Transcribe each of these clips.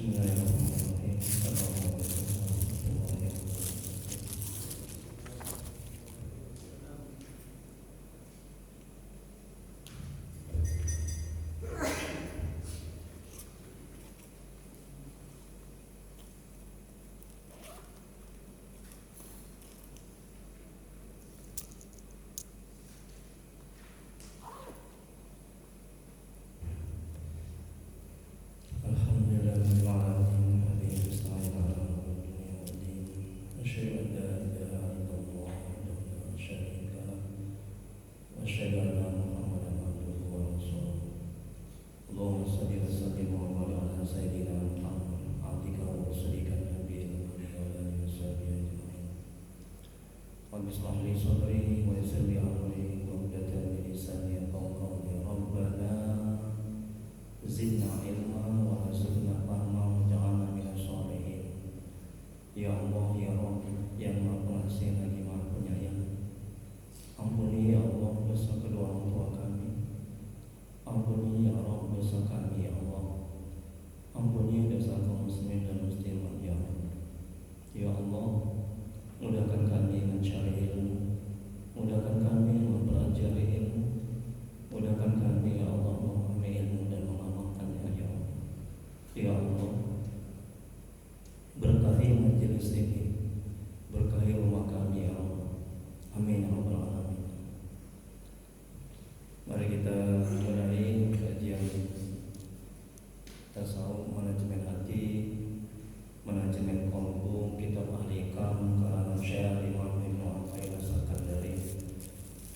Bismillahirrahmanirrahim. Assalamualaikum warahmatullahi wabarakatuh. Alhamdulillahirabbil alamin, wabihi nasta'in 'ala umuri dunya waddin. Asyhadu an la ilaha illallah wahdahu la syarika lah, wa asyhadu anna Muhammadan abduhu wa rasuluh. Allahumma shalli wa sallim wa barik ala sayyidina Muhammad abdika wa rasulika nabiyil ummi wa ala alihi washabihi ajma'in. Rabbi shrah li sadri wa yassir li amri wahlul min lisani yafqahu qawli. Rabbana zidna ilma wa razaqna fahma waj'alna minas sholihin. Ya Allah, ya Rabb, yang Maha Pengasih lagi Maha Penyayang, ampuni ya Allah dosa kedua orang tua kami. Ampuni ya Rabb dosa kami ya Allah. Ampuni dosa kaum muslimin dan muslimat ya Allah. Ya Allah, mudahkan kami mencari ilmu, mudahkan kami mempelajari ilmu, mudahkan kami ya Allah memahami ilmu dan mengamalkannya ya Allah. Ya Allah, berkahi majelis ini, berkahi rumah kami ya Allah. Amin ya rabbal alamin. Mari kita mulai kajian tasawuf manajemen hati, manajemen qalbu, kitab Al-Hikam karangan Syekh Imam Ibnu Athaillah As-Sakandari.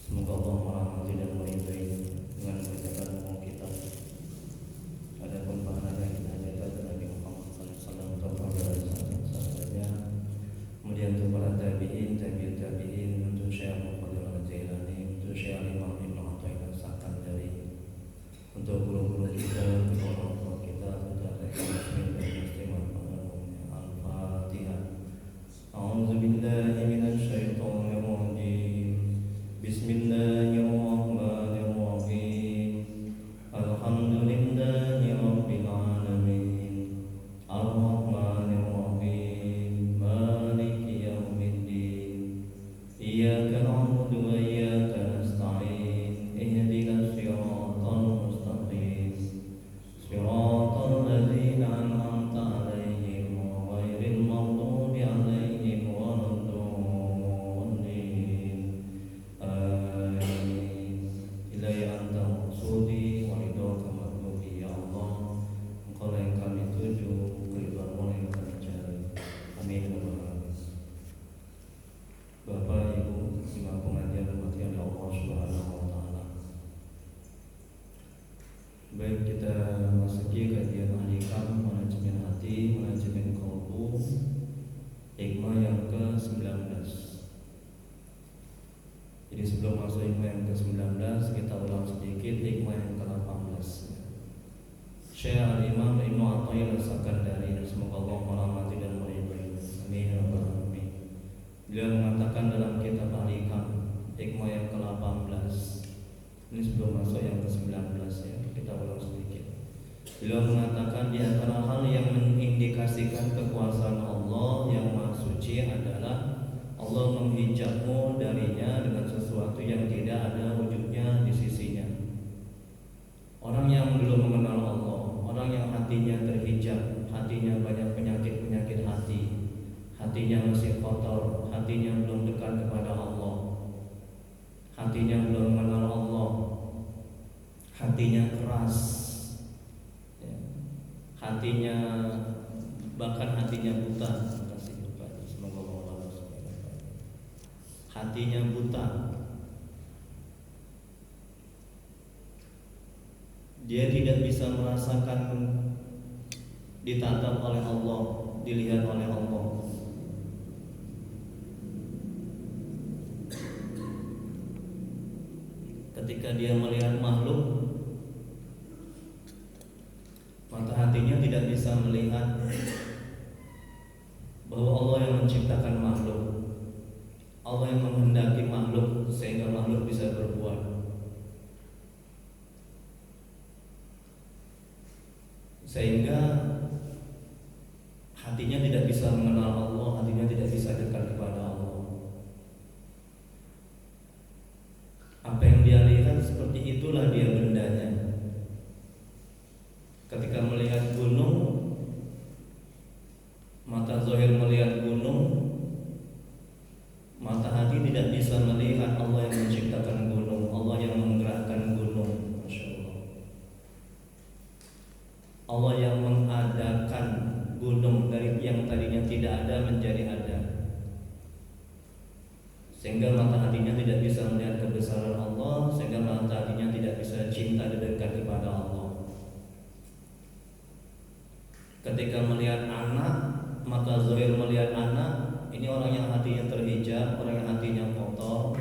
Semoga Allah merahmati dan meridai dengan bacaan umum kita. Adapun pahala yang kita baca dari Nabi Muhammad SAW untuk para sahabatnya, kemudian untuk para tabi'in, tabi'ut tabi'in, untuk Syekh Muhammad Al-Jailani, untuk Syekh Imam Ibnu Athaillah As-Sakandari, untuk guru-guru kita, untuk orang tua kita, untuk rekan muslim dan muslimat pada umumnya. Al-Fatihah. A'udzubillahi minasyaitonir rajim. Bismillahirrahmanirrahim. Alhamdulillahi rabbil alamin. Ar-Rahmanir-Rahim. Maliki yaumiddin. Iyyaka na'budu wa iyyaka nasta'in. Ihdinas siratal mustaqim. Siratal ladzina an'amta 'alaihim ghairil maghdubi 'alaihim waladdallin. Amin. Ilaihi anta maqsudi wa ridhoka matlubi ya Allah. Engkau yang kami tuju, keridhaanmu yang kami cari. Amin ya rabbal alamin. Bapak Ibu jemaah pengajian rahmati Allah Subhanahu wa taala. Baik, kita masuki kajian Al-Hikam manajemen hati, manajemen qalbu, hikmah yang ke-19. Jadi sebelum masuk hikmah yang ke-19, kita ulang sedikit hikmah yang ke-18. Syekh Al-Imam Ibnu Athaillah As-Sakandari, semoga Allah merahmati dan meridai. Amin ya rabbal alamin. Beliau mengatakan dalam kitab Al-Hikam hikmah yang ke-18. Ini sebelum masuk yang ke-19 ya, kita ulang sedikit. Beliau mengatakan di antara hal yang mengindikasikan kekuasaan Allah yang Maha Suci adalah Allah menghijabmu darinya dengan sesuatu yang tidak ada wujudnya di sisinya. Orang yang belum mengenal Allah, orang yang hatinya terhijab, hatinya banyak penyakit-penyakit hati, hatinya masih kotor, hatinya belum dekat kepada Allah, hatinya belum mengenal Allah, hatinya keras, ya, hatinya bahkan hatinya buta. Semoga Allah hatinya buta. Dia tidak bisa merasakan ditatap oleh Allah, dilihat oleh Allah. Ketika dia melihat makhluk, maka hatinya tidak bisa melihat bahwa Allah yang menciptakan makhluk, Allah yang menghendaki makhluk sehingga makhluk bisa berbuat. Sehingga hatinya tidak bisa mengenal Allah, hatinya tidak bisa dekat kepada Allah. Apa yang dia lihat seperti itulah dia bendanya. Ketika melihat gunung, mata zahir melihat gunung, mata hati tidak bisa melihat Allah yang menciptakan gunung, Allah yang menggerakkan gunung. Masya Allah. Allah yang mengadakan gunung dari yang tadinya tidak ada menjadi ada, sehingga mata hatinya tidak bisa melihat kebesaran Allah, sehingga mata hatinya tidak bisa cinta dan dekat kepada Allah. Ketika melihat anak, mata zahir melihat anak, ini orang yang hatinya terhijab, orang yang hatinya kotor,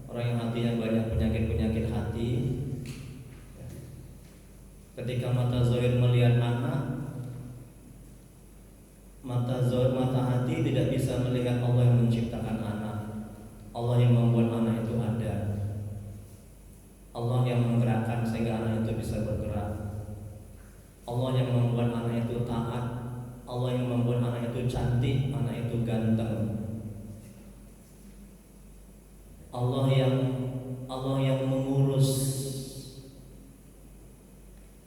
orang yang hatinya banyak penyakit-penyakit hati. Ketika mata zahir melihat anak, mata hati tidak bisa melihat Allah yang menciptakan anak, Allah yang membuat anak itu ada, Allah yang menggerakkan sehingga anak itu bisa bergerak, Allah yang membuat anak itu taat, Allah yang membuat anak itu cantik, anak itu ganteng, Allah yang mengurus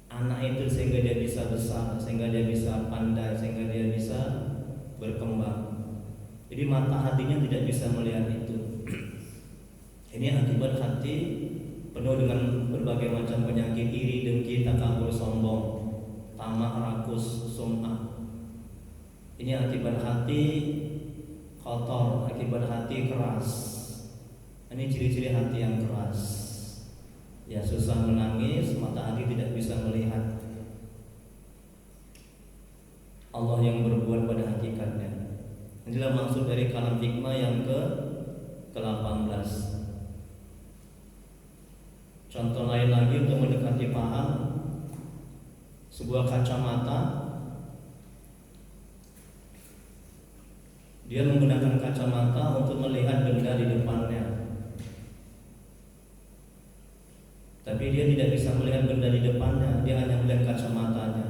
anak itu sehingga dia bisa besar, sehingga dia bisa pandai, sehingga dia bisa berkembang. Jadi mata hatinya tidak bisa melihat itu. Ini akibat hati penuh dengan berbagai macam penyakit iri, dengki, takabur, sombong, tamak, rakus, sum'ah. Ini akibat hati kotor, akibat hati keras. Ini ciri-ciri hati yang keras. Ya, susah menangis, mata hati tidak bisa melihat Allah yang berbuat pada hakikatnya. Inilah maksud dari kalam hikmah yang ke-18. Contoh lain lagi untuk mendekati paham, sebuah kacamata, dia menggunakan kacamata untuk melihat benda di depannya, tapi dia tidak bisa melihat benda di depannya, dia hanya melihat kacamatanya.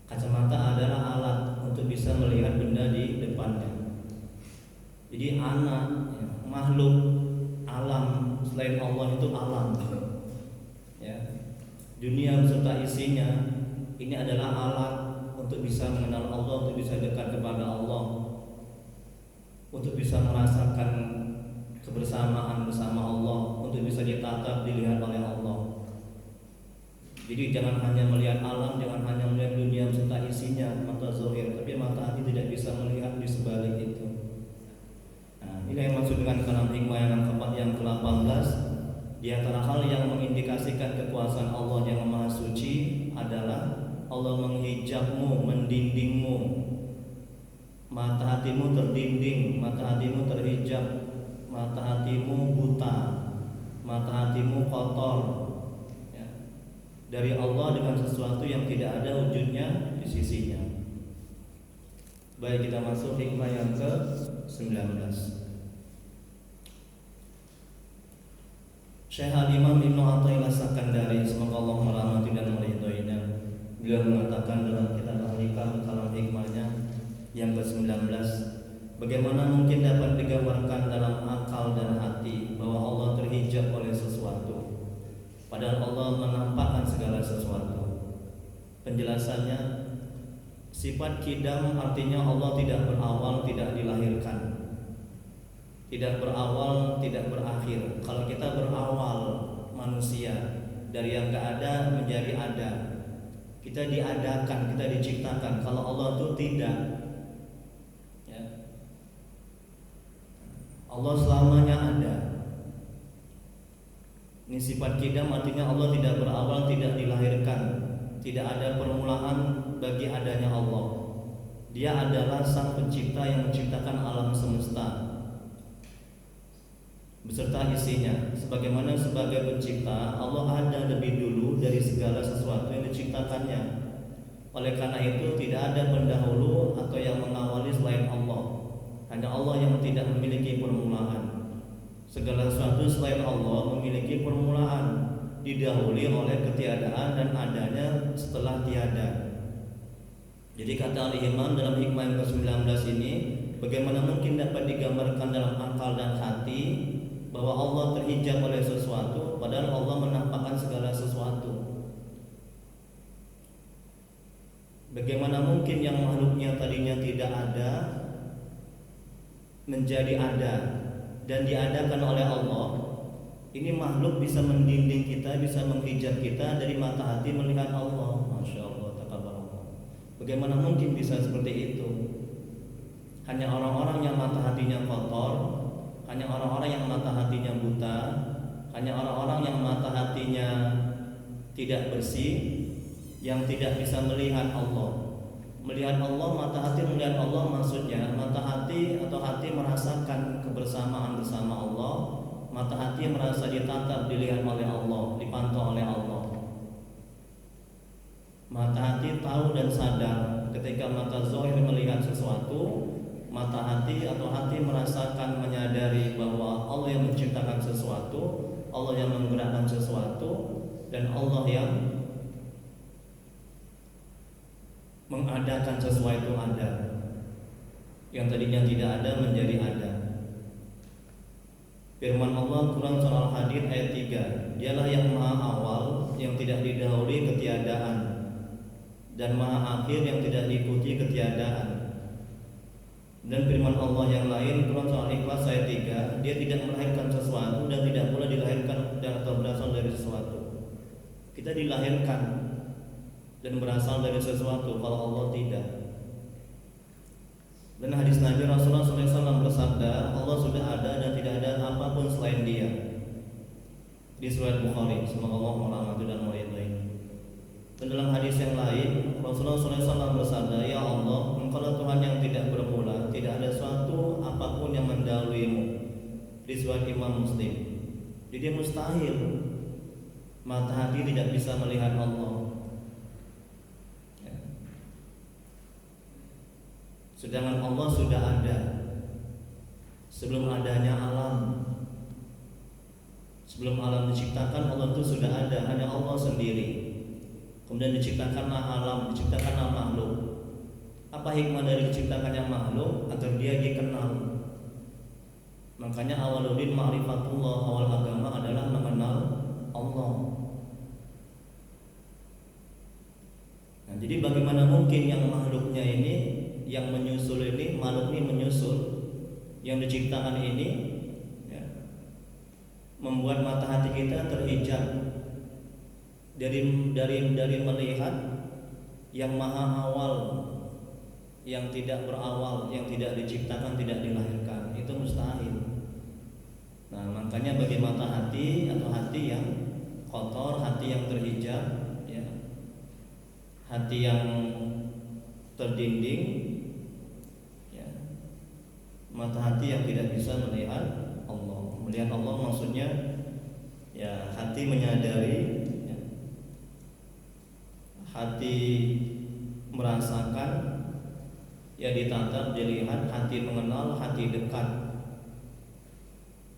Kacamata adalah alat untuk bisa melihat benda di depannya. Jadi anak, makhluk alam selain Allah itu alam, ya. Dunia beserta isinya ini adalah alat untuk bisa mengenal Allah, untuk bisa dekat kepada Allah, untuk bisa merasakan kebersamaan bersama Allah, untuk bisa ditatap, dilihat oleh Allah. Jadi jangan hanya melihat alam, jangan hanya melihat dunia beserta isinya, mata zahir, tapi mata hati tidak bisa melihat di sebalik itu. Nah, ini yang maksud dengan kalam hikmah yang ke-18. Di antara hal yang mengindikasikan kekuasaan Allah yang Maha Suci adalah Allah menghijabmu, mendindingmu. Mata hatimu terdinding, mata hatimu terhijab, mata hatimu buta, mata hatimu kotor, ya, dari Allah dengan sesuatu yang tidak ada wujudnya di sisinya. Baik, kita masuk hikmah yang ke-19. Syekh Al-Imam Ibnu Athaillah Sakandari, semoga Allah merahmati dan meridhoinya, beliau mengatakan dalam kitab Al-Hikam kalam hikmahnya yang ke-19, bagaimana mungkin dapat digambarkan dalam akal dan hati bahwa Allah terhijab oleh sesuatu, padahal Allah menampakkan segala sesuatu. Penjelasannya, sifat kidam artinya Allah tidak berawal, tidak dilahirkan, tidak berawal, tidak berakhir. Kalau kita berawal, manusia dari yang gak ada menjadi ada, kita diadakan, kita diciptakan. Kalau Allah itu tidak, ya. Allah selamanya ada. Ini sifat kidam artinya Allah tidak berawal, tidak dilahirkan, tidak ada permulaan bagi adanya Allah. Dia adalah sang pencipta yang menciptakan alam semesta beserta isinya. Sebagaimana sebagai pencipta, Allah ada lebih dulu dari segala sesuatu yang diciptakannya. Oleh karena itu tidak ada pendahulu atau yang mengawali selain Allah. Hanya Allah yang tidak memiliki permulaan. Segala sesuatu selain Allah memiliki permulaan, didahului oleh ketiadaan dan adanya setelah tiada. Jadi kata Al-Imam dalam hikmah yang ke-19 ini, bagaimana mungkin dapat digambarkan dalam akal dan hati bahwa Allah terhijab oleh sesuatu, padahal Allah menampakkan segala sesuatu. Bagaimana mungkin yang makhluknya tadinya tidak ada menjadi ada dan diadakan oleh Allah. Ini makhluk bisa mendinding kita, bisa menghijab kita dari mata hati melihat Allah. Masya Allah, taqabbalallah. Bagaimana mungkin bisa seperti itu? Hanya orang-orang yang mata hatinya kotor, hanya orang-orang yang mata hatinya buta, hanya orang-orang yang mata hatinya tidak bersih, yang tidak bisa melihat Allah. Melihat Allah, mata hati melihat Allah, maksudnya mata hati atau hati merasakan kebersamaan bersama Allah, mata hati merasa ditatap, dilihat oleh Allah, dipantau oleh Allah. Mata hati tahu dan sadar ketika mata zahir melihat sesuatu, mata hati atau hati merasakan, menyadari bahwa Allah yang menciptakan sesuatu, Allah yang menggerakkan sesuatu, dan Allah yang mengadakan sesuatu ada, yang tadinya tidak ada menjadi ada. Firman Allah Quran surah Al-Hadid ayat 3, Dialah yang maha awal, yang tidak didahului ketiadaan, dan maha akhir, yang tidak diikuti ketiadaan. Dan firman Allah yang lain Quran surah Al-Ikhlas ayat 3, Dia tidak melahirkan sesuatu dan tidak pula dilahirkan dan atau berasal dari sesuatu. Kita dilahirkan dan berasal dari sesuatu, kalau Allah tidak. Dan hadis Nabi Rasulullah SAW bersabda, Allah sudah ada dan tidak ada apapun selain Dia. Di riwayat Bukhari, semoga Allah merahmati dan meridai. Dan dalam hadis yang lain Rasulullah SAW bersabda, Ya Allah, Engkaulah Tuhan yang tidak bermula, tidak ada suatu apapun yang mendahuluimu. Di riwayat Imam Muslim. Jadi mustahil mata hati tidak bisa melihat Allah. Sedangkan Allah sudah ada sebelum adanya alam. Sebelum alam diciptakan, Allah itu sudah ada, hanya Allah sendiri. Kemudian diciptakanlah alam, diciptakanlah makhluk. Apa hikmah dari diciptakannya makhluk? Agar dia dikenal. Makanya awaludin ma'rifatullah, awal agama adalah mengenal Allah. Nah, jadi bagaimana mungkin yang makhluknya ini, yang menyusul ini, makhluk ini menyusul, yang diciptakan ini ya, membuat mata hati kita terhijab dari melihat yang maha awal, yang tidak berawal, yang tidak diciptakan, tidak dilahirkan. Itu mustahil. Nah, makanya bagi mata hati atau hati yang kotor, hati yang terhijab ya, hati yang terdinding, mata hati yang tidak bisa melihat Allah. Melihat Allah maksudnya ya hati menyadari ya, hati merasakan, ya ditatap, dilihat, hati mengenal, hati dekat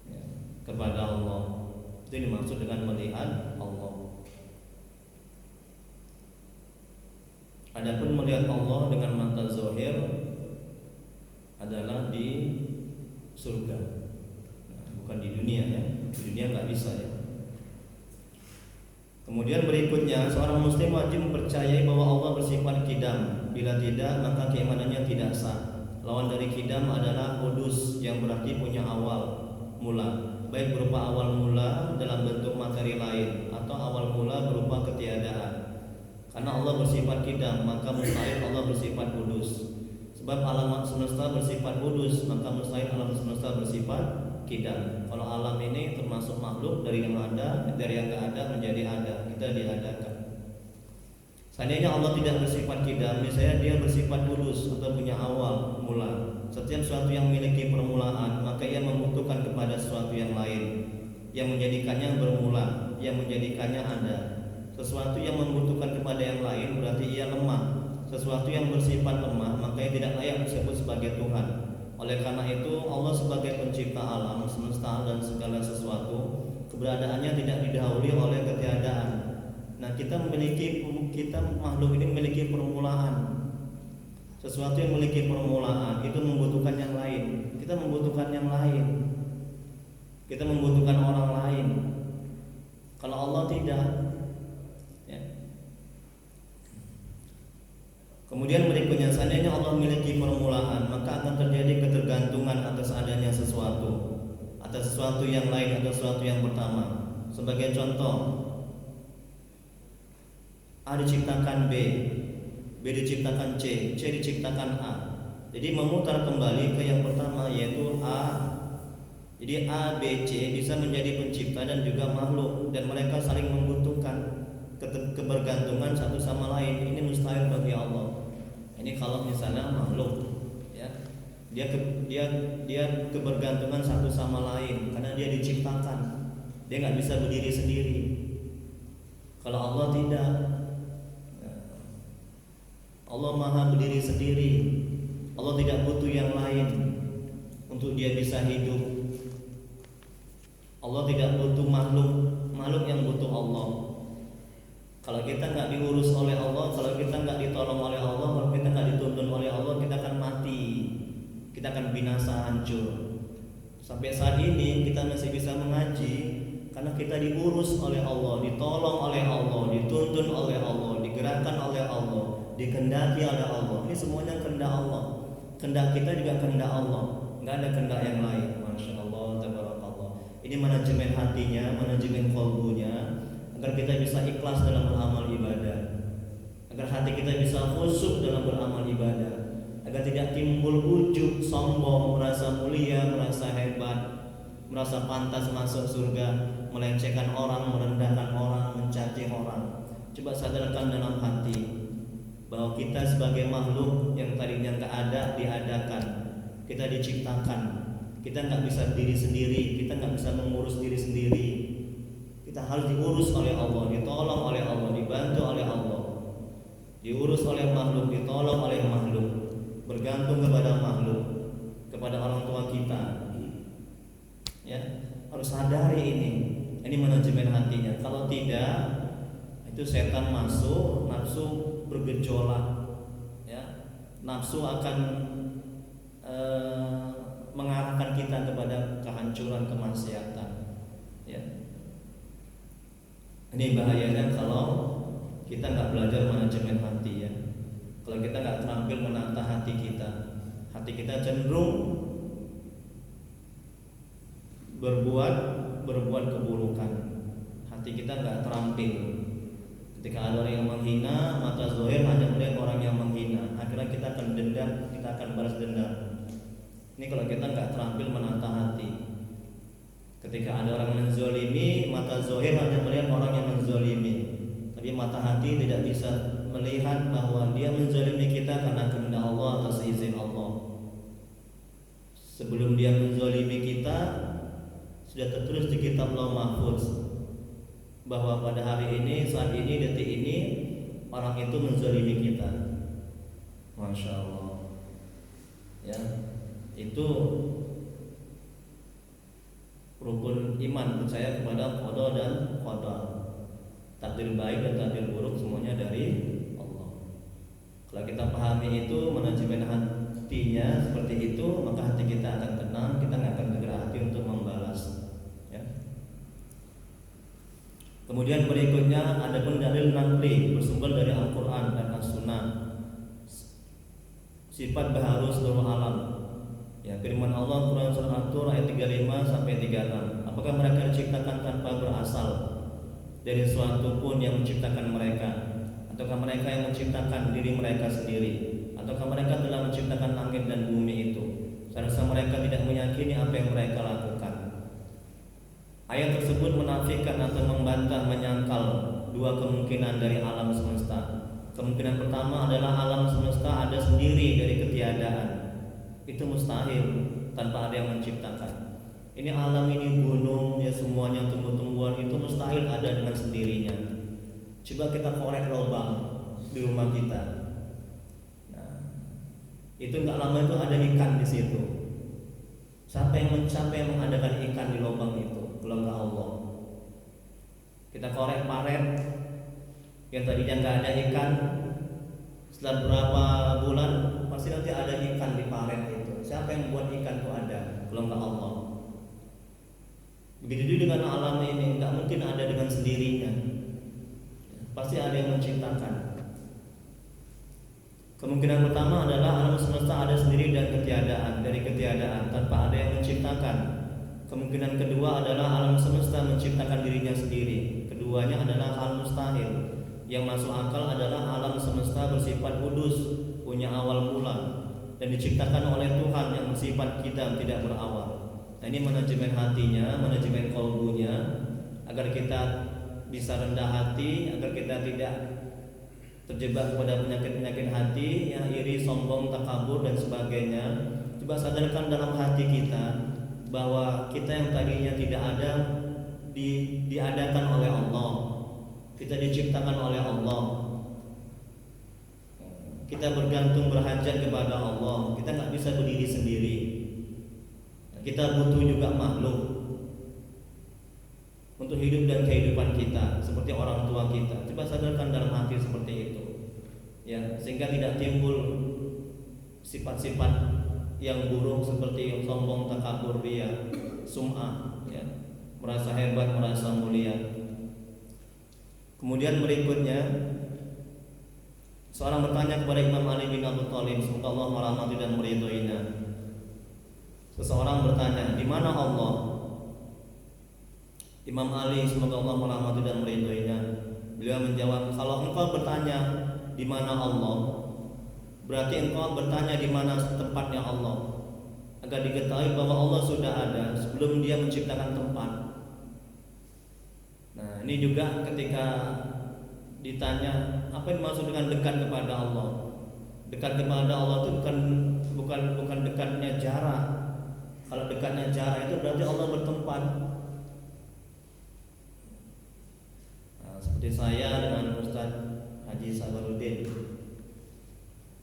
ya, kepada Allah. Itu dimaksud dengan melihat Allah. Adapun melihat Allah dengan mata zahir adalah di surga, bukan di dunia ya. Di dunia nggak bisa ya. Kemudian berikutnya, seorang muslim wajib mempercayai bahwa Allah bersifat kidam. Bila tidak, maka keimanannya tidak sah. Lawan dari kidam adalah hudus, yang berarti punya awal mula, baik berupa awal mula dalam bentuk materi lain atau awal mula berupa ketiadaan. Karena Allah bersifat kidam, maka mustahil Allah bersifat hudus. Sebab alam semesta bersifat kudus, maka mustahil alam semesta bersifat kidam. Kalau alam ini termasuk makhluk, dari yang ada, dari yang tidak ada menjadi ada, kita diadakan. Seandainya Allah tidak bersifat kidam, misalnya dia bersifat kudus atau punya awal mula, setiap sesuatu yang memiliki permulaan, maka ia membutuhkan kepada sesuatu yang lain yang menjadikannya bermula, yang menjadikannya ada. Sesuatu yang membutuhkan kepada yang lain berarti ia lemah. Sesuatu yang bersifat lemah, makanya tidak layak disebut sebagai Tuhan. Oleh karena itu, Allah sebagai pencipta alam semesta dan segala sesuatu, keberadaannya tidak didahului oleh ketiadaan. Nah, kita makhluk ini memiliki permulaan. Sesuatu yang memiliki permulaan itu membutuhkan yang lain. Kita membutuhkan yang lain. Kita membutuhkan orang lain. Kalau Allah tidak, ya. Kemudian berikutnya, seandainya Allah memiliki permulaan, maka akan terjadi ketergantungan atas adanya sesuatu, atas sesuatu yang lain atau sesuatu yang pertama. Sebagai contoh, A diciptakan B, B diciptakan C, C diciptakan A. Jadi memutar kembali ke yang pertama, yaitu A. Jadi A, B, C bisa menjadi pencipta dan juga makhluk, dan mereka saling membutuhkan, kebergantungan satu sama lain. Ini mustahil bagi Allah. Ini kalau misalnya makhluk, ya, dia kebergantungan satu sama lain karena dia diciptakan. Dia nggak bisa berdiri sendiri. Kalau Allah tidak. Allah maha berdiri sendiri. Allah tidak butuh yang lain untuk dia bisa hidup. Allah tidak butuh makhluk yang butuh Allah. Kalau kita nggak diurus oleh Allah, kalau kita nggak ditolong oleh Allah, kalau kita nggak dituntun oleh Allah, kita akan mati, kita akan binasa, hancur. Sampai saat ini kita masih bisa mengaji karena kita diurus oleh Allah, ditolong oleh Allah, dituntun oleh Allah, digerakkan oleh Allah, dikehendaki oleh Allah. Ini semuanya kehendak Allah. Kehendak kita juga kehendak Allah. Nggak ada kehendak yang lain. Masya Allah, tabarakallah. Ini manajemen hatinya, manajemen qalbunya, agar kita bisa ikhlas dalam beramal ibadah, agar hati kita bisa khusyuk dalam beramal ibadah, agar tidak timbul ujub, sombong, merasa mulia, merasa hebat, merasa pantas masuk surga, melecehkan orang, merendahkan orang, mencaci orang. Coba sadarkan dalam hati bahwa kita sebagai makhluk yang tadinya nggak ada diadakan, kita diciptakan, kita nggak bisa diri sendiri, kita nggak bisa mengurus diri sendiri, kita harus diurus oleh Allah, ditolong oleh Allah, dibantu oleh Allah, diurus oleh makhluk, ditolong oleh makhluk, bergantung kepada makhluk, kepada orang tua kita, ya, harus sadari ini manajemen hatinya. Kalau tidak, itu setan masuk, nafsu bergejolak, ya, nafsu akan mengarahkan kita kepada kehancuran, kemaksiatan, ya. Ini bahayanya kalau kita nggak belajar manajemen hati, ya. Kalau kita nggak terampil menata hati kita cenderung berbuat keburukan. Hati kita nggak terampil. Ketika ada orang yang menghina, mata zahir hanya melihat orang yang menghina. Akhirnya kita akan dendam, kita akan balas dendam. Ini kalau kita nggak terampil menata hati. Ketika ada orang menzolimi, mata zahir hanya melihat orang yang menzolimi, tapi mata hati tidak bisa melihat bahwa dia menzolimi kita karena kehendak Allah atas izin Allah. Sebelum dia menzolimi kita, sudah tertulis di kitab Lauh Mahfuz bahwa pada hari ini, saat ini, detik ini, orang itu menzolimi kita. Masya Allah, ya, itu rukun iman, percaya kepada qada dan qadar, takdir baik dan takdir buruk semuanya dari Allah. Kalau kita pahami itu, manajemen hatinya seperti itu, maka hati kita akan tenang, kita nggak akan tergerak hati untuk membalas, ya. Kemudian berikutnya ada pun dalil nakli bersumber dari Al-Quran dan As-Sunnah, sifat baharus seluruh alam, ya, firman Allah Quran surah At-Tur ayat 35 sampai 36. Apakah mereka diciptakan tanpa berasal dari suatu pun yang menciptakan mereka, ataukah mereka yang menciptakan diri mereka sendiri, ataukah mereka telah menciptakan langit dan bumi itu? Seharusnya mereka tidak meyakini apa yang mereka lakukan. Ayat tersebut menafikan atau membantah, menyangkal dua kemungkinan dari alam semesta. Kemungkinan pertama adalah alam semesta ada sendiri dari ketiadaan. Itu mustahil tanpa ada yang menciptakan. Ini alam ini, gunung, ya, semuanya, tumbuh-tumbuhan itu mustahil ada dengan sendirinya. Coba kita korek lubang di rumah kita. Nah, itu nggak lama itu ada ikan di situ. Siapa yang mengadakan ikan di lubang itu? Kalau nggak Allah. Kita korek paret yang tadinya nggak ada ikan, setelah berapa bulan pasti nanti ada ikan di paret itu. Siapa yang membuat ikan itu ada? Kalau enggak Allah. Begitu juga dengan alam ini, enggak mungkin ada dengan sendirinya. Pasti ada yang menciptakan. Kemungkinan pertama adalah alam semesta ada sendiri dan dari ketiadaan tanpa ada yang menciptakan. Kemungkinan kedua adalah alam semesta menciptakan dirinya sendiri. Keduanya adalah hal mustahil. Yang masuk akal adalah alam semesta bersifat kudus, punya awal mula, dan diciptakan oleh Tuhan yang bersifat kita tidak berawal. Nah, ini manajemen hatinya, manajemen kalbunya, agar kita bisa rendah hati, agar kita tidak terjebak pada penyakit-penyakit hati, yang iri, sombong, takabur dan sebagainya. Coba sadarkan dalam hati kita bahwa kita yang tadinya tidak ada diadakan oleh Allah. Kita diciptakan oleh Allah. Kita bergantung berhajat kepada Allah. Kita nggak bisa berdiri sendiri. Kita butuh juga makhluk untuk hidup dan kehidupan kita, seperti orang tua kita. Coba sadarkan dalam hati seperti itu, ya, sehingga tidak timbul sifat-sifat yang buruk seperti sombong, takabur, riya, sum'ah, ya, merasa hebat, merasa mulia. Kemudian berikutnya, seorang bertanya kepada Imam Ali bin Abi Thalib, semoga Allah merahmati dan meridhoinya. Seseorang bertanya, di mana Allah? Imam Ali, semoga Allah merahmati dan meridhoinya, beliau menjawab, kalau engkau bertanya di mana Allah, berarti engkau bertanya di mana tempatnya Allah. Agar diketahui bahwa Allah sudah ada sebelum Dia menciptakan tempat. Nah, ini juga ketika ditanya apa yang dimaksud dengan dekat kepada Allah. Dekat kepada Allah itu bukan dekatnya jarak. Kalau dekatnya jarak itu berarti Allah bertempat. Nah, seperti saya dengan Ustaz Haji Sabarudin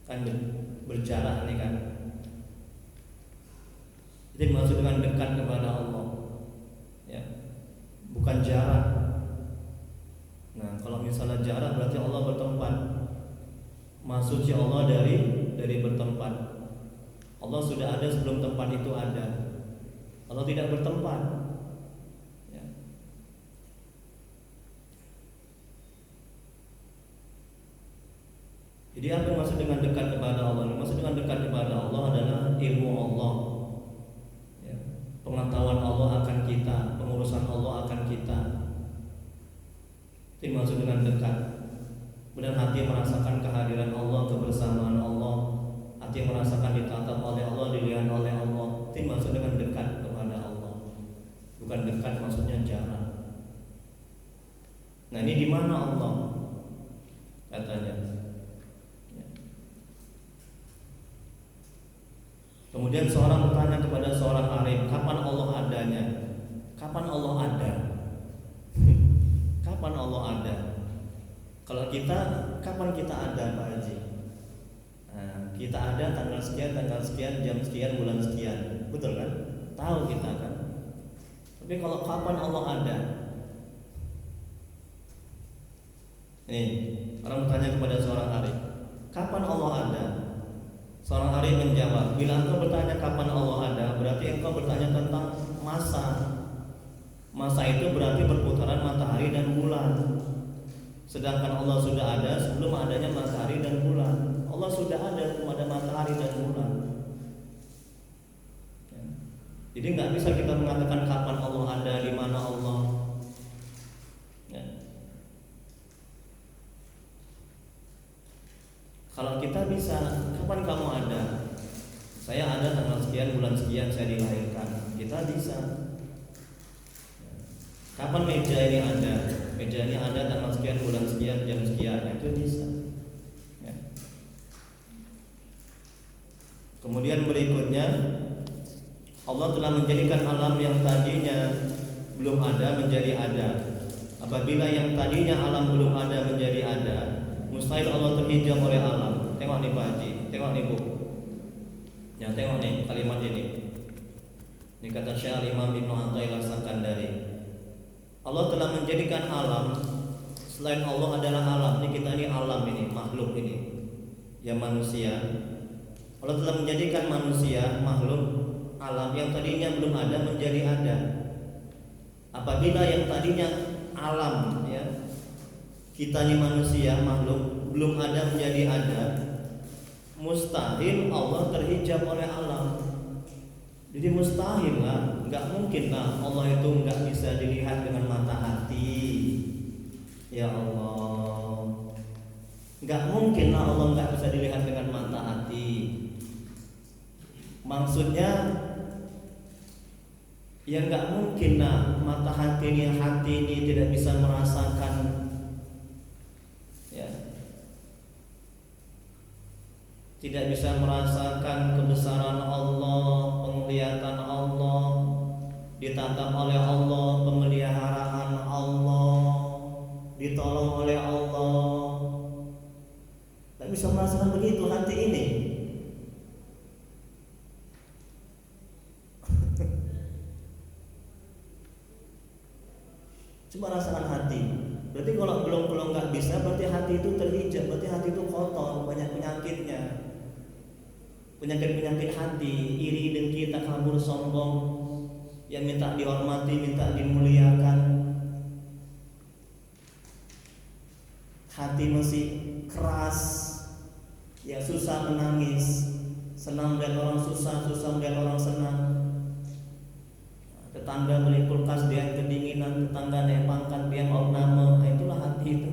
kan berjarak nih kan. Jadi maksud dengan dekat kepada Allah, ya, bukan jarak. Nah, kalau misalnya jarak berarti Allah bertempat. Maksudnya Allah dari bertempat. Allah sudah ada sebelum tempat itu ada. Allah tidak bertempat. Ya. Jadi apa yang maksud dengan dekat kepada Allah? Maksud dengan dekat kepada Allah adalah ilmu Allah, ya, pengetahuan Allah akan kita, pengurusan Allah akan kita. Itu maksud dengan dekat. Kemudian hati merasakan kehadiran Allah, kebersamaan Allah, hati merasakan ditatap oleh Allah, dilihat oleh Allah. Itu maksud dengan dekat kepada Allah. Bukan dekat maksudnya jarak. Nah, ini di mana Allah? Katanya. Kemudian seorang bertanya kepada seorang alim, kapan Allah adanya? Kapan Allah ada? Kapan Allah ada? Kalau kita, kapan kita ada, Pak Haji? Nah, kita ada tanggal sekian, jam sekian, bulan sekian, betul kan? Tahu kita kan? Tapi kalau kapan Allah ada? Nih, orang bertanya kepada seorang alim, kapan Allah ada? Seorang alim menjawab, bila engkau bertanya kapan Allah ada, berarti engkau bertanya tentang masa. Masa itu berarti perputaran matahari dan bulan. Sedangkan Allah sudah ada sebelum adanya matahari dan bulan. Allah sudah ada sebelum ada matahari dan bulan. Ya. Jadi nggak bisa kita mengatakan kapan Allah ada, di mana Allah. Ya. Kalau kita bisa, kapan kamu ada? Saya ada tanggal sekian, bulan sekian saya dilahirkan. Kita bisa. Kapan meja ini ada? Meja ini ada tanggal sekian, bulan sekian, jam sekian. Itu bisa. Ya. Kemudian berikutnya, Allah telah menjadikan alam yang tadinya belum ada menjadi ada. Apabila yang tadinya alam belum ada menjadi ada, mustahil Allah terhijab oleh alam. Tengok nih Pak Haji, tengok nih Bu. Ya, tengok nih kalimat ini. Ini kata Syekh Imam Ibnu Athaillah Sakandari. Allah telah menjadikan alam, selain Allah adalah alam. Ini kita ini alam ini, makhluk ini, ya manusia. Allah telah menjadikan manusia makhluk alam yang tadinya belum ada menjadi ada. Apabila yang tadinya alam, ya, kita ini manusia makhluk belum ada menjadi ada, mustahil Allah terhijab oleh alam. Jadi mustahil lah, nggak mungkin lah Allah itu nggak bisa dilihat dengan mata hati. Ya Allah, nggak mungkin lah Allah nggak bisa dilihat dengan mata hati. Maksudnya ya nggak mungkin lah mata hati ini tidak bisa merasakan, ya, tidak bisa merasakan kebesaran Allah, penglihatan Allah, ditatap oleh Allah, pemeliharaan Allah, ditolong oleh Allah. Tak bisa merasakan begitu hati ini. Coba rasakan hati. Berarti kalau nggak bisa, berarti hati itu terhijab, berarti hati itu kotor, banyak penyakitnya. Penyakit hati, iri, dengki, takabur, sombong, yang minta dihormati, minta dimuliakan. Hati masih keras, ya susah menangis, senang melihat orang susah melihat orang senang. Tetangga beli kulkas dia kedinginan, tetangga naik pangkat dia ornamen, nah itulah hati itu.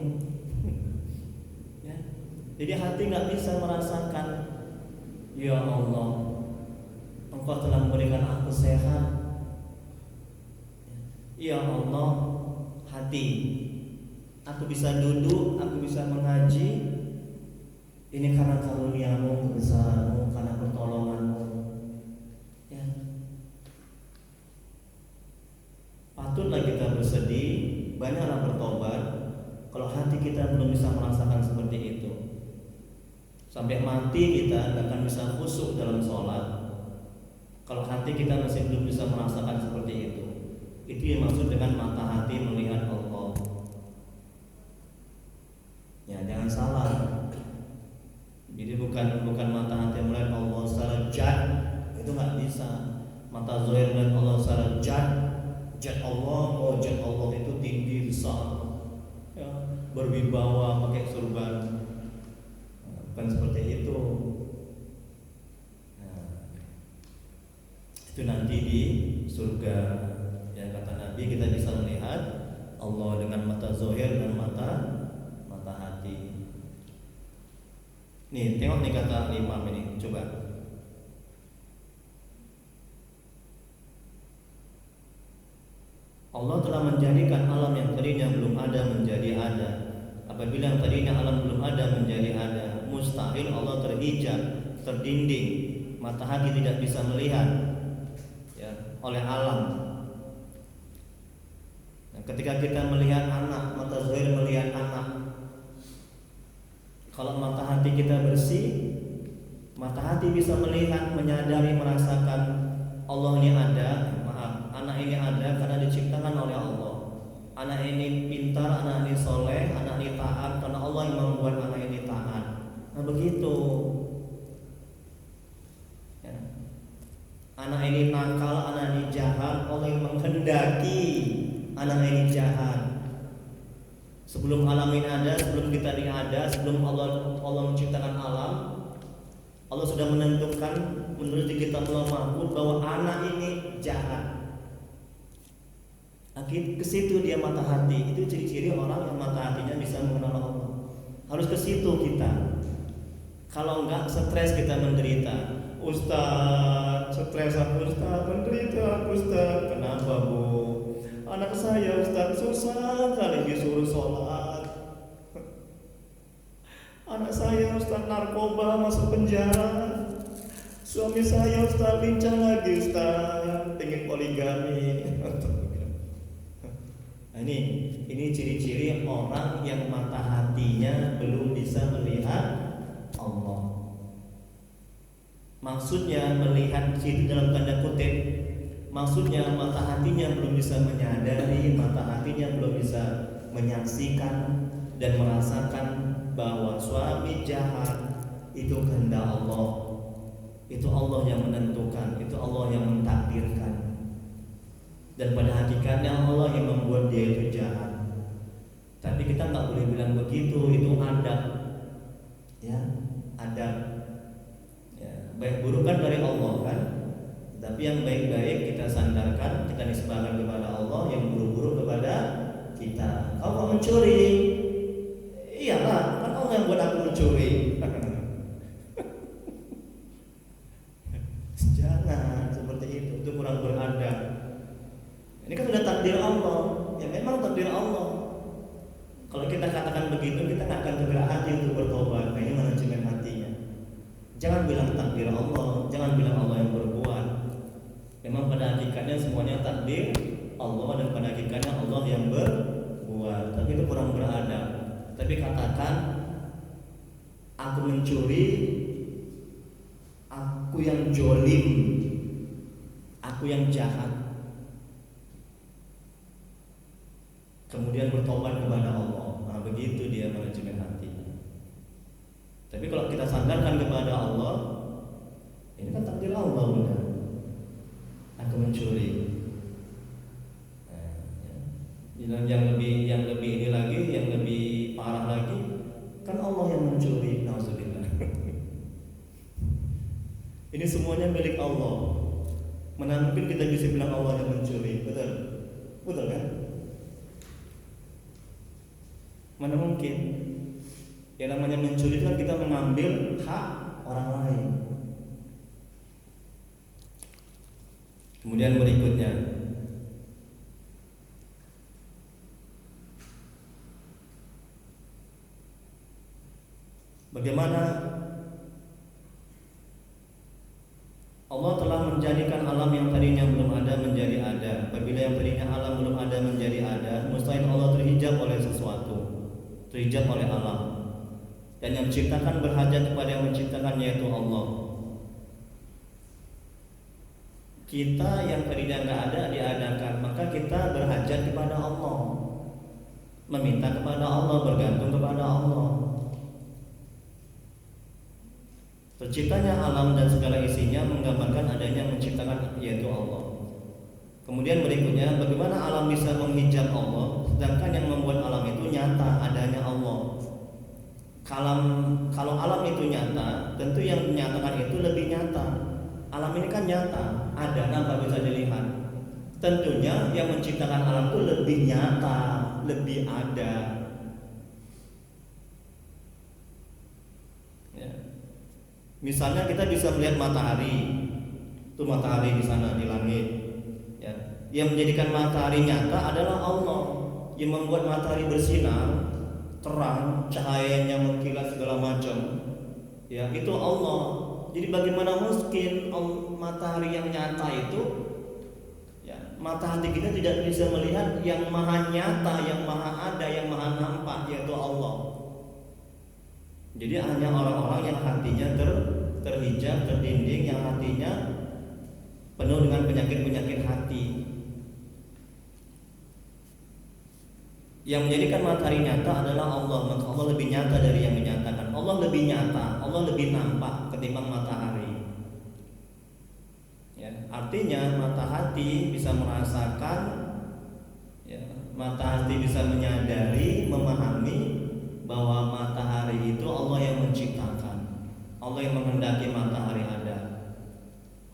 Ya. Jadi hati nggak bisa merasakan, ya Allah, Engkau telah memberikan aku sehat. Ya Allah, hati, aku bisa duduk, aku bisa mengaji, ini karena karunia-Mu, kebesaran-Mu, karena pertolongan-Mu. Ya. Patutlah kita bersedih, banyaklah bertobat. Kalau hati kita belum bisa merasakan seperti itu, sampai mati kita tidak akan bisa khusyuk dalam sholat. Kalau hati kita masih belum bisa merasakan seperti itu yang maksud dengan mata hati melihat Allah. Ya, jangan salah. Jadi bukan mata hati melihat Allah secara jad, itu nggak bisa. Mata zahir melihat Allah secara jad Allah, oh jad Allah itu tinggi besar, ya, berwibawa, pakai surban. Bukan seperti itu. Nah, itu nanti di surga. Ya, kata Nabi, kita bisa melihat Allah dengan mata zahir dan mata hati. Nih, tengok nih kata Imam ini, coba. Allah telah menjadikan alam yang tadinya belum ada menjadi ada. Apabila yang tadinya alam belum ada menjadi ada, mustahil Allah terhijab, terdinding, mata hati tidak bisa melihat, ya, oleh alam. Nah, ketika kita melihat anak, mata zahir melihat anak, kalau mata hati kita bersih, mata hati bisa melihat, menyadari, merasakan Allah ini ada. Anak ini ada karena diciptakan oleh Allah. Anak ini pintar, anak ini soleh, anak ini taat karena Allah yang membuat anak ini taat. Nah begitu. Ya. Anak ini nakal, anak ini jahat, Allah yang menghendaki anak ini jahat. Sebelum alam ini ada, sebelum kita ini ada, sebelum Allah menciptakan alam, Allah sudah menentukan menurut kitab Allah Mahfuz bahwa anak ini jahat. Ke situ dia mata hati. Itu ciri-ciri orang yang mata hatinya bisa mengenal Allah. Harus ke situ kita. Kalau enggak, stres kita menderita. Ustaz, stres aku Ustaz, menderita aku Ustaz. Kenapa Bu? Anak saya Ustaz susah kali disuruh sholat. Anak saya Ustaz narkoba, masuk penjara. Suami saya Ustaz lincah lagi Ustaz, pengen poligami. Nah, ini ciri-ciri orang yang mata hatinya belum bisa melihat Allah. Maksudnya melihat situ dalam tanda kutip, maksudnya mata hatinya belum bisa menyadari, mata hatinya belum bisa menyaksikan dan merasakan bahwa suami jahat itu kehendak Allah. Itu Allah yang menentukan, itu Allah yang mentakdirkan. Dan pada hakikatnya Allah yang membuat dia itu jahat. Tapi kita nggak boleh bilang begitu, itu adab. Ya, adab. Ya, baik buruk kan dari Allah kan. Tapi yang baik-baik kita sandarkan, kita nisbahkan kepada Allah, yang buruk-buruk kepada kita. Kalau mencuri, iyalah, kan Allah yang buat aku mencuri. Jangan seperti itu kurang beradab. Ini kan sudah takdir Allah, ya memang takdir Allah. Kalau kita katakan begitu, kita nggak akan tergerak hati untuk bertobat. Nah, ini manajemen hatinya. Jangan bilang takdir Allah, jangan bilang Allah yang berbuat. Memang pada hakikatnya semuanya takdir Allah, dan pada hakikatnya Allah yang berbuat. Tapi itu kurang beradab. Tapi katakan, aku mencuri, aku yang jolim, aku yang jahat. Kemudian bertobat kepada Allah. Nah, begitu dia manajemen hatinya. Tapi kalau kita sandarkan kepada Allah, ini kan takdir Allah benar. Aku mencuri. Nah, yang lebih ini lagi, yang lebih parah lagi, kan Allah yang mencuri. Nauzubillah. Ini semuanya milik Allah. Mana mungkin kita bisa bilang Allah yang mencuri, betul? Betul kan? Mana mungkin? Yang namanya mencuri itu kan kita mengambil hak orang lain. Kemudian berikutnya, bagaimana Allah telah menjadikan alam yang tadinya belum ada menjadi ada. Apabila yang tadinya alam belum ada menjadi ada, mustahil Allah terhijab oleh sesuatu, terhijab oleh alam. Dan yang menciptakan berhajat kepada yang menciptakan, yaitu Allah. Kita yang tadinya nggak ada diadakan, maka kita berhajat kepada Allah, meminta kepada Allah, bergantung kepada Allah. Terciptanya alam dan segala isinya menggambarkan adanya menciptakan, yaitu Allah. Kemudian berikutnya, bagaimana alam bisa menghijab Allah, sedangkan yang membuat alam itu nyata adanya Allah. Kalau alam itu nyata, tentu yang menyatakan itu lebih nyata. Alam ini kan nyata, ada, nampak, bisa dilihat. Tentunya yang menciptakan alam itu lebih nyata, lebih ada. Ya. Misalnya kita bisa melihat matahari, itu matahari di sana di langit. Ya. Yang menjadikan matahari nyata adalah Allah, yang membuat matahari bersinar, terang, cahayanya mengkilat segala macam. Ya, itu Allah. Jadi bagaimana mungkin matahari yang nyata itu, ya, mata hati kita tidak bisa melihat yang maha nyata, yang maha ada, yang maha nampak, yaitu Allah. Jadi hanya orang-orang yang hatinya terhijab, terdinding, yang hatinya penuh dengan penyakit-penyakit hati. Yang menjadikan matahari nyata adalah Allah, maka Allah lebih nyata dari yang menyatakan. Allah lebih nyata, Allah lebih nampak ketimbang matahari. Ya, artinya mata hati bisa merasakan, ya, mata hati bisa menyadari, memahami bahwa matahari itu Allah yang menciptakan, Allah yang menghendaki matahari ada.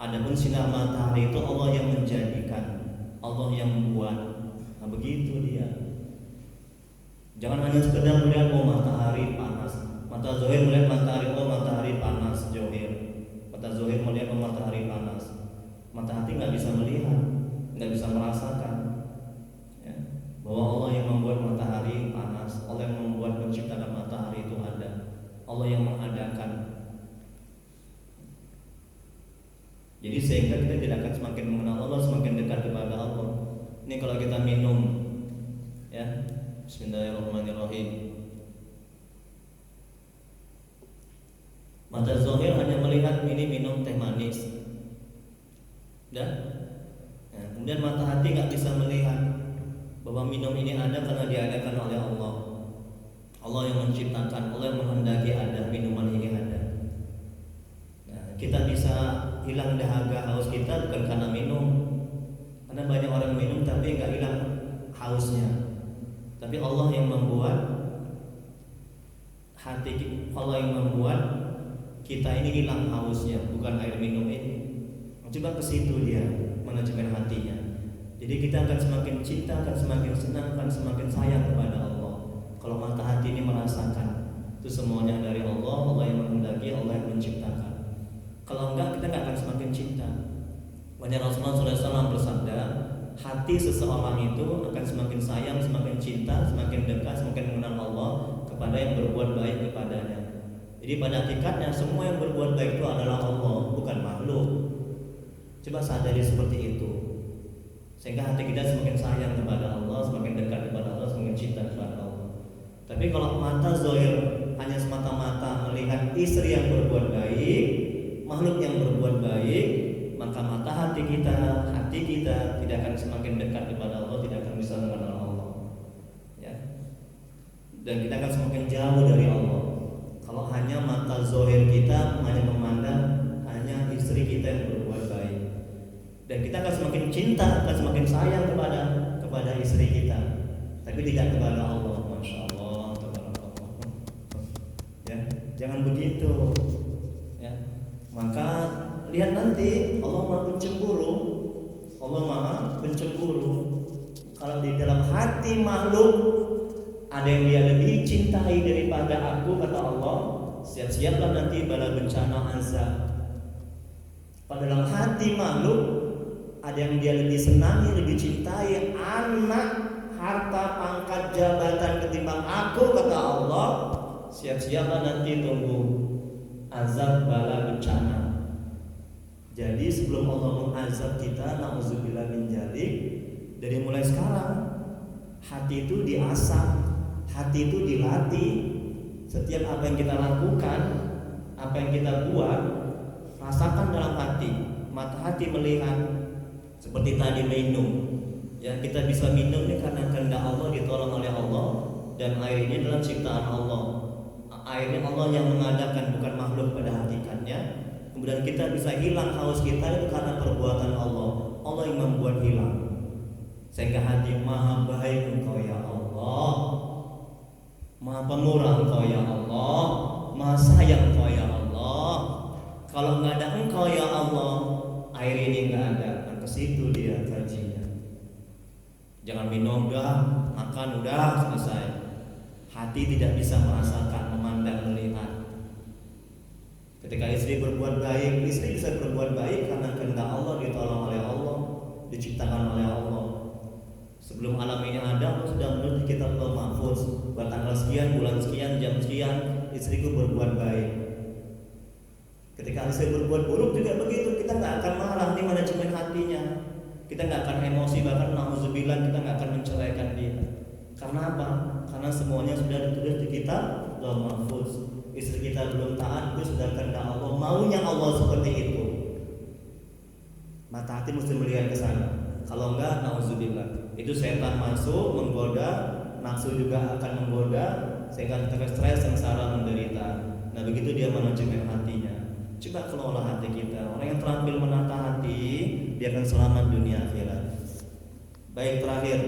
Adapun sinar matahari itu Allah yang menjadikan, Allah yang membuat. Nah, begitu dia. Jangan hanya sekedar melihat, oh matahari panas, mata zohir melihat matahari, oh matahari panas, zohir. Mata zohir melihat, oh matahari panas. Mata hati nggak bisa melihat, nggak bisa merasakan, ya, bahwa Allah yang membuat matahari panas, Allah yang membuat menciptakan matahari itu ada, Allah yang mengadakan. Jadi sehingga kita tidak akan semakin mengenal Allah, semakin dekat kepada Allah. Ini kalau kita minum, ya. Bismillahirrahmanirrahim. Mata zahir hanya melihat ini minum teh manis, dan nah, kemudian mata hati nggak bisa melihat bahwa minum ini ada karena diadakan oleh Allah. Allah yang menciptakan, Allah yang menghendaki ada minuman ini ada. Nah, kita bisa hilang dahaga haus kita bukan karena minum. Karena banyak orang minum tapi nggak hilang hausnya. Tapi Allah yang membuat Allah yang membuat kita ini hilang hausnya, bukan air minum ini. Coba ke situ dia menunjukkan hatinya. Jadi kita akan semakin cinta, akan semakin senang, akan semakin sayang kepada Allah. Kalau mata hati ini merasakan itu semuanya dari Allah, Allah yang menghendaki, Allah yang menciptakan. Kalau enggak, kita nggak akan semakin cinta. Makanya Rasulullah SAW bersabda, hati seseorang itu akan semakin sayang, semakin cinta, semakin dekat, semakin mengenal Allah kepada yang berbuat baik kepadanya. Jadi pada hakikatnya semua yang berbuat baik itu adalah Allah, bukan makhluk. Coba sadari seperti itu, sehingga hati kita semakin sayang kepada Allah, semakin dekat kepada Allah, semakin cinta kepada Allah. Tapi kalau mata zahir hanya semata-mata melihat istri yang berbuat baik, makhluk yang berbuat baik, maka mata hati kita tidak akan semakin dekat kepada Allah, tidak akan bisa mengenal Allah. Ya. Dan kita akan semakin jauh dari Allah. Kalau hanya mata zahir kita hanya memandang hanya istri kita yang berbuat baik, dan kita akan semakin cinta, akan semakin sayang kepada istri kita, tapi tidak kepada Allah. Masya Allah, tabarakallah. Ya, jangan begitu. Ya, maka lihat nanti Allah Maha Pencemburu. Allah Maha Pencemburu. Kalau di dalam hati makhluk ada yang dia lebih cintai daripada aku, kata Allah, siap-siaplah nanti bala bencana azab. Pada dalam hati makhluk ada yang dia lebih senangi, lebih cintai anak, harta, pangkat, jabatan ketimbang aku, kata Allah, siap-siaplah nanti tunggu azab bala bencana. Jadi sebelum Allah mengazab kita, na'udzubillah min dzalik, dari mulai sekarang hati itu diasah, hati itu dilatih. Setiap apa yang kita lakukan, apa yang kita buat, rasakan dalam hati. Mata hati melihat, seperti tadi minum. Ya, kita bisa minum ini karena kehendak Allah, ditolong oleh Allah, dan air ini adalah ciptaan Allah. Airnya Allah yang mengadakan, bukan makhluk pada hakikatnya. Kemudian kita bisa hilang haus kita itu karena perbuatan Allah. Allah yang membuat hilang. Sehingga hati, maha baik Engkau ya Allah, maha pemurah Engkau ya Allah, maha sayang Engkau ya Allah. Kalau nggak ada Engkau ya Allah, air ini nggak ada. Nah, ke situ dia kajinya. Jangan minum udah, makan udah, selesai. Hati tidak bisa merasakan, memandang, melihat. Ketika istri berbuat baik, istri bisa berbuat baik karena kehendak Allah, ditolong oleh Allah, diciptakan oleh Allah. Sebelum alam ini ada, Allah sudah menulis kitab Lauh Mahfuz, pada tanggal sekian, bulan sekian, jam sekian, istriku berbuat baik. Ketika istri berbuat buruk juga begitu, kita nggak akan marah, ini manajemen hatinya. Kita nggak akan emosi, bahkan na'udzubillah kita nggak akan menceraikan dia. Karena apa? Karena semuanya sudah ditulis di kitab Lauh Mahfuz. Istri kita belum taat, itu sudah kehendak Allah, maunya Allah seperti itu. Mata hati mesti melihat ke sana. Kalau enggak, na'udzubillah, itu setan masuk, menggoda, nafsu juga akan menggoda, sehingga kita stres, sengsara, menderita. Nah begitu dia manajemen hatinya. Coba kelola hati kita. Orang yang terampil menata hati, dia akan selamat dunia akhirat. Baik, terakhir,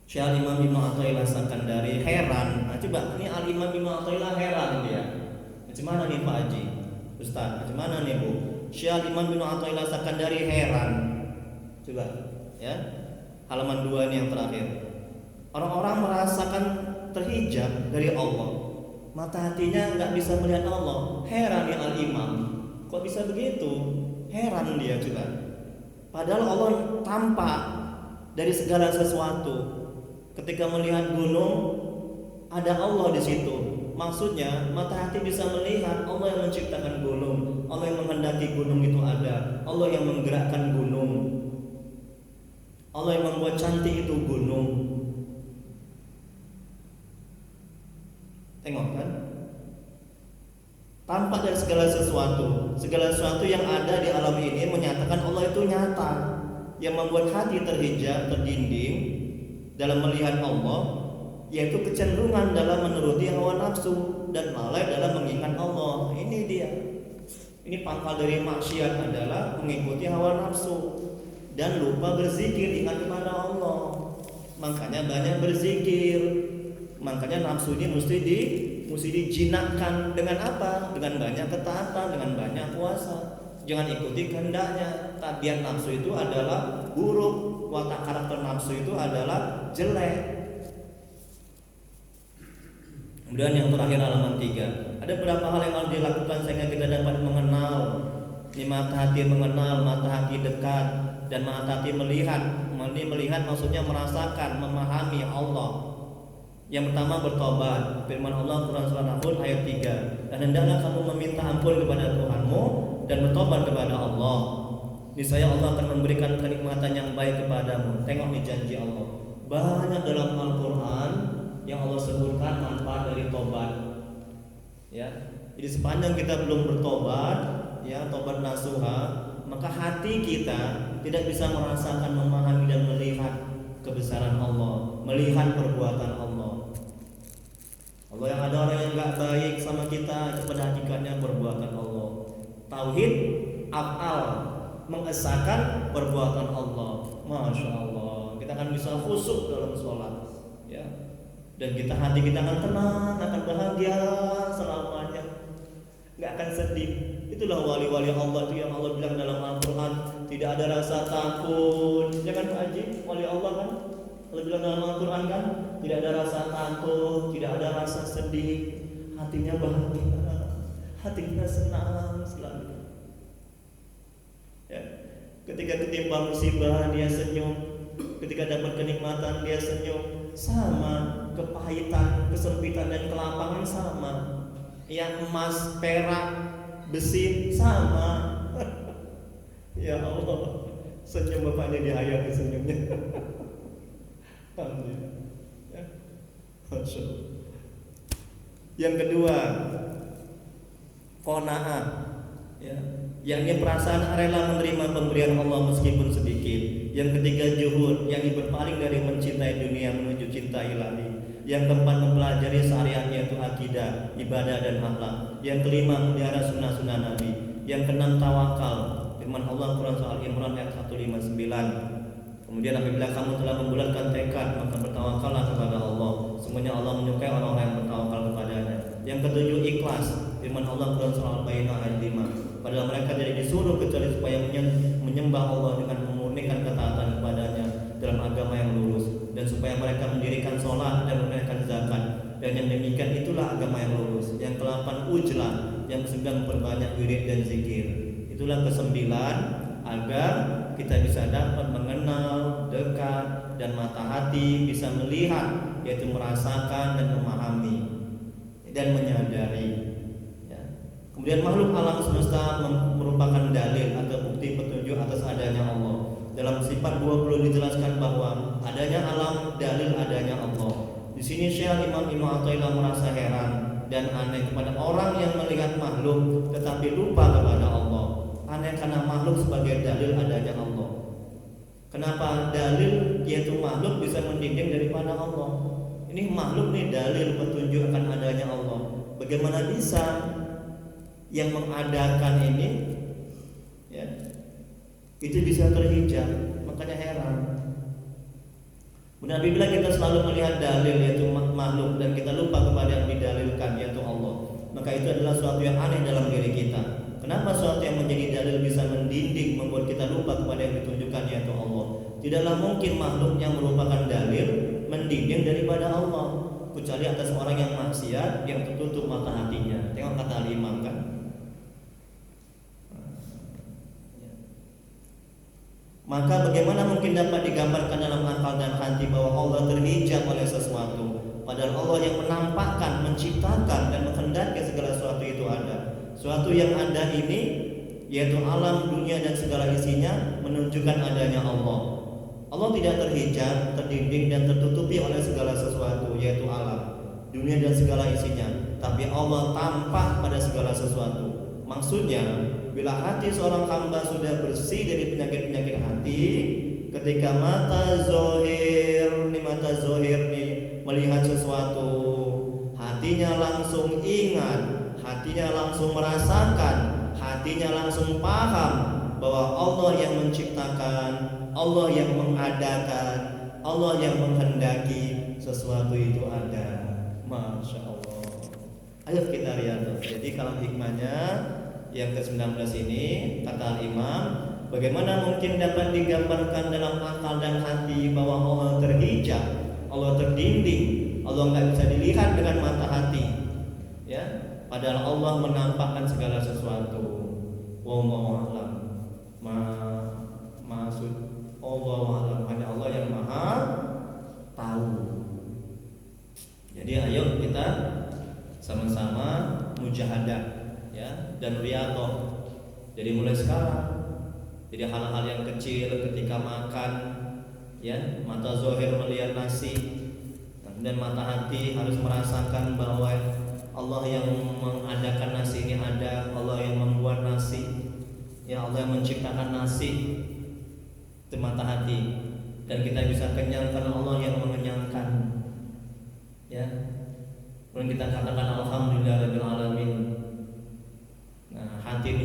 Syekh Al-Imam Ibnu Athaillah Sakandari heran. Nah coba, ini Al-Imam Ibnu Athaillah heran dia. Macam mana nih Pak Haji? Ustaz, macam mana nih Bu? Syekh Al-Imam Ibnu Athaillah Sakandari heran. Coba ya, halaman 2 ini yang terakhir. Orang-orang merasakan terhijab dari Allah, mata hatinya nggak bisa melihat Allah. Heran ya Al-Imam, kok bisa begitu? Heran dia coba. Padahal Allah tampak dari segala sesuatu. Ketika melihat gunung, ada Allah di situ. Maksudnya mata hati bisa melihat Allah yang menciptakan gunung, Allah yang menghendaki gunung itu ada, Allah yang menggerakkan gunung, Allah yang membuat cantik itu gunung. Tengok kan? Tampak dari segala sesuatu yang ada di alam ini menyatakan Allah itu nyata. Yang membuat hati terhijab, terdinding dalam melihat Allah, yaitu kecenderungan dalam menuruti hawa nafsu dan lalai dalam mengingat Allah. Ini dia. Ini pangkal dari maksiat adalah mengikuti hawa nafsu dan lupa berzikir, ingat kepada Allah. Makanya banyak berzikir. Makanya nafsu ini mesti dijinakkan dengan apa? Dengan banyak ketaatan, dengan banyak puasa. Jangan ikuti kehendaknya. Tabiat nafsu itu adalah buruk, watak karakter nafsu itu adalah jelek. Kemudian yang terakhir halaman 3. Ada beberapa hal yang harus dilakukan sehingga kita dapat mengenal. Ini mata hati mengenal, mata hati dekat, dan mata hati melihat. Melihat maksudnya merasakan, memahami Allah. Yang pertama bertobat. Firman Allah Quran surah An-Nahl ayat 3. Dan hendaklah kamu meminta ampun kepada Tuhanmu dan bertobat kepada Allah. Niscaya Allah akan memberikan kenikmatan yang baik kepadamu. Tengok nih janji Allah. Banyak dalam Al-Quran yang Allah sebutkan manfaat dari tobat. Ya. Jadi sepanjang kita belum bertobat, ya, tobat nasuha, maka hati kita tidak bisa merasakan, memahami dan melihat kebesaran Allah, melihat perbuatan Allah. Allah yang ada orang yang enggak baik sama kita, pada hakikatnya perbuatan Allah. Tauhid af'al, mengesahkan perbuatan Allah. Masya Allah, kita akan bisa khusyuk dalam sholat, ya. Dan hati kita akan tenang, akan bahagia selamanya, nggak akan sedih. Itulah wali-wali Allah itu yang Allah bilang dalam Al-Quran, tidak ada rasa takut. Jangan Pak Haji, wali Allah kan Allah bilang dalam Al-Quran kan, tidak ada rasa takut, tidak ada rasa sedih, hatinya bahagia, hatinya senang selalu. Ya. Ketika ketimpa musibah dia senyum, ketika dapat kenikmatan dia senyum. Sama, kepahitan, kesempitan dan kelapangan sama. Yang emas, perak, besi sama. Ya Allah, senyum bapaknya dihayati senyumnya. Alhamdulillah. Ya. Yang kedua, qanaah, ya, yakni perasaan rela menerima pemberian Allah meskipun sedikit. Yang ketiga juhud, yang berpaling dari mencintai dunia menuju cinta ilahi. Yang keempat mempelajari syariat yaitu akidah, ibadah dan akhlak. Yang kelima melihara sunnah-sunnah Nabi. Yang keenam tawakal. Firman Allah Quran surah Al-Imran ayat 159. Kemudian apabila kamu telah membulatkan tekad, maka bertawakallah kepada Allah. Semuanya Allah menyukai orang-orang yang bertawakal kepadanya. Yang ketujuh ikhlas. Firman Allah Quran surah Al-Baqarah ayat 5. Padahal mereka tidak disuruh kecuali supaya menyembah Allah dengan memurnikan ketaatan kepadanya dalam agama yang lurus, dan supaya mereka mendirikan sholat dan menunaikan zakat. Dan yang demikian itulah agama yang lurus. Yang ke-8 ujlah, yang ke-9 memperbanyak wirid dan zikir. Itulah ke-9 agar kita bisa dapat mengenal, dekat, dan mata hati bisa melihat, yaitu merasakan dan memahami dan menyadari. Kemudian makhluk alam semesta merupakan dalil atau bukti petunjuk atas adanya Allah. Dalam sifat 20 dijelaskan bahwa adanya alam dalil adanya Allah. Di sini Syekh Imam Ibnu Athaillah merasa heran dan aneh kepada orang yang melihat makhluk tetapi lupa kepada Allah. Aneh karena makhluk sebagai dalil adanya Allah. Kenapa dalil yaitu makhluk bisa mendinding daripada Allah? Ini makhluk nih dalil petunjuk akan adanya Allah. Bagaimana bisa yang mengadakan ini, ya, itu bisa terhijab? Makanya heran. Nabi bilang kita selalu melihat dalil yaitu makhluk dan kita lupa kepada yang didalilkan yaitu Allah. Maka itu adalah suatu yang aneh dalam diri kita. Kenapa suatu yang menjadi dalil bisa mendinding membuat kita lupa kepada yang ditunjukkan yaitu Allah? Tidaklah mungkin makhluk yang merupakan dalil mendinding daripada Allah, kecuali atas orang yang maksiat yang tertutup mata hatinya. Tengok kata Al-Imam kan. Maka bagaimana mungkin dapat digambarkan dalam akal dan hati bahwa Allah terhijab oleh sesuatu, padahal Allah yang menampakkan, menciptakan dan menghendaki segala sesuatu itu ada. Suatu yang ada ini yaitu alam dunia dan segala isinya menunjukkan adanya Allah. Allah tidak terhijab, terdinding dan tertutupi oleh segala sesuatu yaitu alam dunia dan segala isinya, tapi Allah tampak pada segala sesuatu. Maksudnya, bila hati seorang hamba sudah bersih dari penyakit-penyakit hati, ketika mata zohir nih melihat sesuatu, hatinya langsung ingat, hatinya langsung merasakan, hatinya langsung paham bahwa Allah yang menciptakan, Allah yang mengadakan, Allah yang menghendaki sesuatu itu ada. Masya Allah. Ayo kita lihat. Jadi kalau hikmahnya yang ke-19 ini kata Imam, bagaimana mungkin dapat digambarkan dalam akal dan hati bahwa Allah terhijab, Allah terdinding, Allah nggak bisa dilihat dengan mata hati, ya. Padahal Allah menampakkan segala sesuatu. Wallahu a'lam. Maksud Allah a'lam, hanya Allah yang maha tahu. Jadi ayo kita sama-sama mujahadah, ya, dan riyadhah. Jadi mulai sekarang. Jadi hal-hal yang kecil ketika makan, ya, mata zahir melihat nasi, dan mata hati harus merasakan bahwa Allah yang mengadakan nasi ini ada, Allah yang membuat nasi, ya, Allah yang menciptakan nasi. Itu mata hati. Dan kita bisa kenyang karena Allah yang mengenyangkan, ya. Kemudian kita katakan alhamdulillahirabbil alamin. Nah, hati